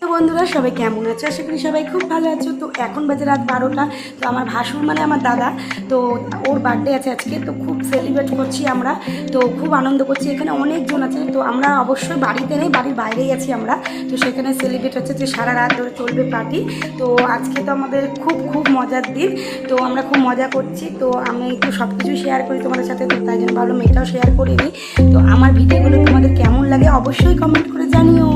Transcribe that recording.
তো বন্ধুরা সবাই কেমন আছো? আশা করি সবাই খুব ভালো আছো। তো এখন বাজে রাত 12টা। তো আমার ভাসুর মানে আমার দাদা, তো ওর বার্থডে আছে আজকে, তো খুব সেলিব্রেট করছি আমরা। তো খুব আনন্দ করছি, এখানে অনেকজন আছে। তো আমরা অবশ্যই বাড়িতে নেই, বাড়ির বাইরেই আছি আমরা। তো সেখানে সেলিব্রেট হচ্ছে, যে সারা রাত ধরে চলবে পার্টি। তো আজকে তো আমাদের খুব খুব মজার দিন, তো আমরা খুব মজা করছি। তো আমি একটু সব কিছুই শেয়ার করি তোমাদের সাথে, তো তাই জন্য ভাবলাম এটাও শেয়ার করে দিই। তো আমার ভিডিওগুলো তোমাদের কেমন লাগে অবশ্যই কমেন্ট করে জানিও।